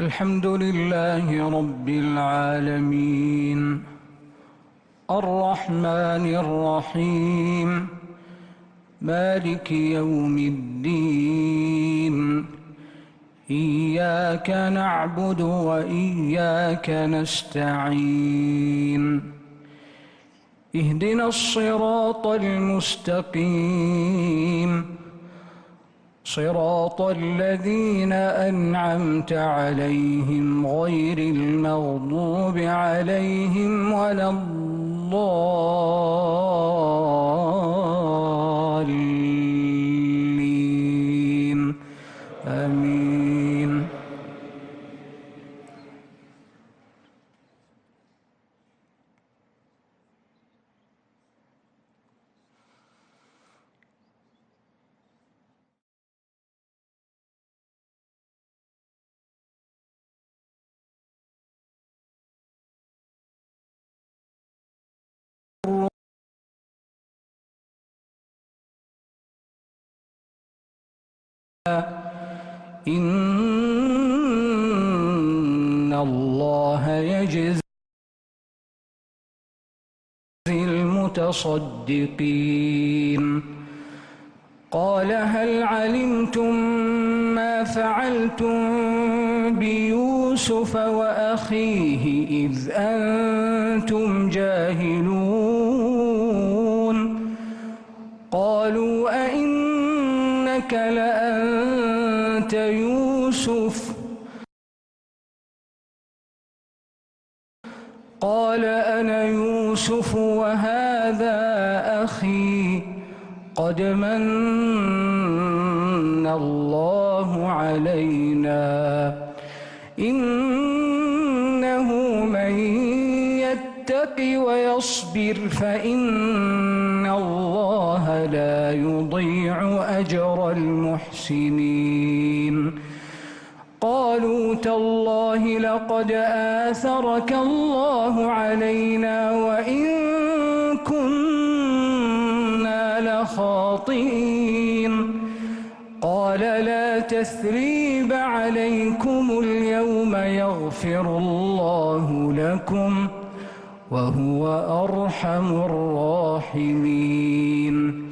الحمد لله رب العالمين الرحمن الرحيم مالك يوم الدين إياك نعبد وإياك نستعين اهدنا الصراط المستقيم صراط الذين أنعمت عليهم غير المغضوب عليهم ولا الضالين آمين. إن الله يجزي المتصدقين. قال هل علمتم ما فعلتم بيوسف وأخيه إذ أنتم جاهلون قالوا أئنك لأنت يوسف قال أنا يوسف وهذا أخي قد من الله علينا إنه من يتق ويصبر فإن الله لا يضيع أجر المحسنين. قالوا تالله لقد آثرك الله علينا وإن كنا لخاطئين. قال لا تثريب عليكم اليوم يغفر الله لكم وهو أرحم الراحمين.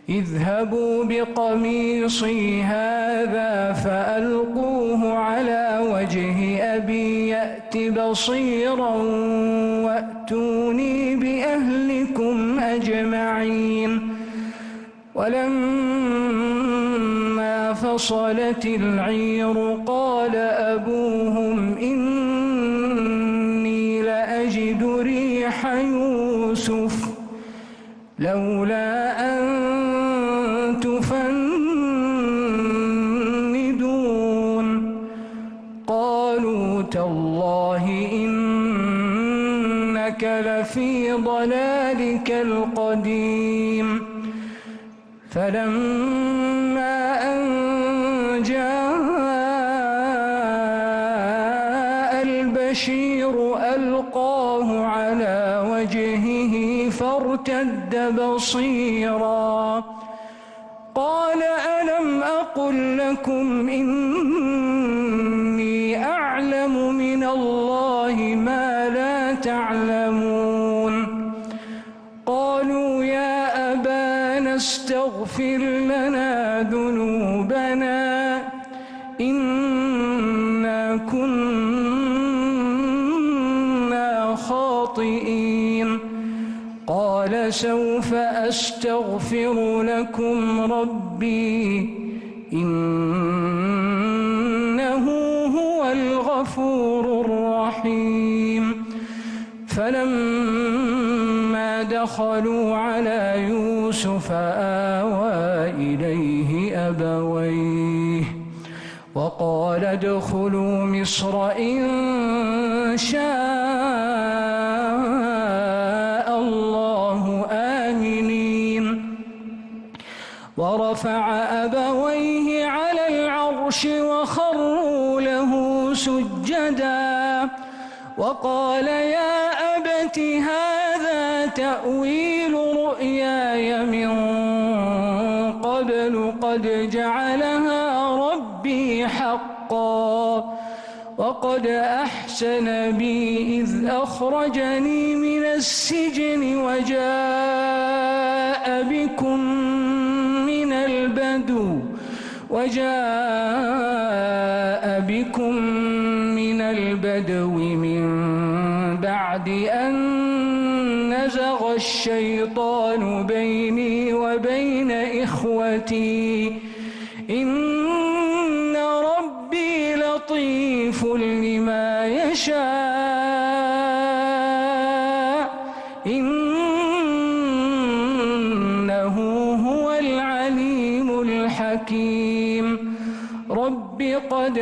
اذهبوا بقميصي هذا فألقوه على وجه أبي يأت بصيرا وأتوني بأهلكم أجمعين. ولما فصلت العير قال أبوهم إني لأجد ريح يوسف لولا أن تفندون. قالوا تالله إنك لفي ضلالك القديم. فلما أن جاء البشير ألقاه على وجهه فارتد بصيرا قال ألم أقل لكم إني أعلم من الله ما لا تعلمون. قالوا يا أبانا استغفر لنا ذنوبنا إنا كنا خاطئين. قال سوف أستغفر لكم ربي إنه هو الغفور الرحيم. فلما دخلوا على يوسف آوى إليه أبويه وقال ادخلوا مصر إن شاء الله آمنين. ورفع أبويه على العرش وخروا له سجدا وقال يا أبت هذا تأويل رؤياي من قبل قد جعلها ربي حقا وقد أحسن بي إذ أخرجني من السجن وجاء بكم من البدو من بعد أن نزغ الشيطان بيني وبين إخوتي إن ربي لطيف لما يشاء إنه هو العليم الحكيم رب قد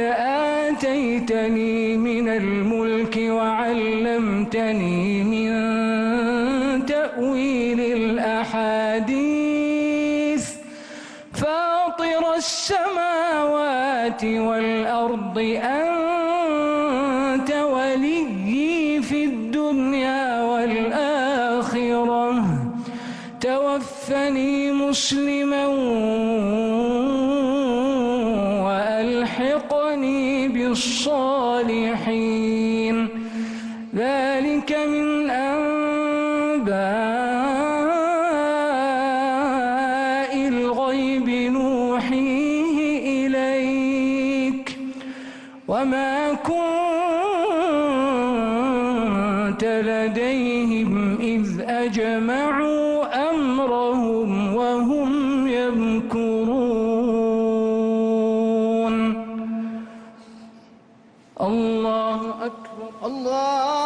آتيتني من الملك وعلمتني من تأويل الأحاديث فاطر السماوات والأرض أنت وليي في الدنيا والآخرة توفني مسلما وألحقني بالصالحين ذلك من أنباء الغيب نوحيه إليك وما كنت لديهم إذ أجمعوا أمرهم وهم يمكرون الله أكبر الله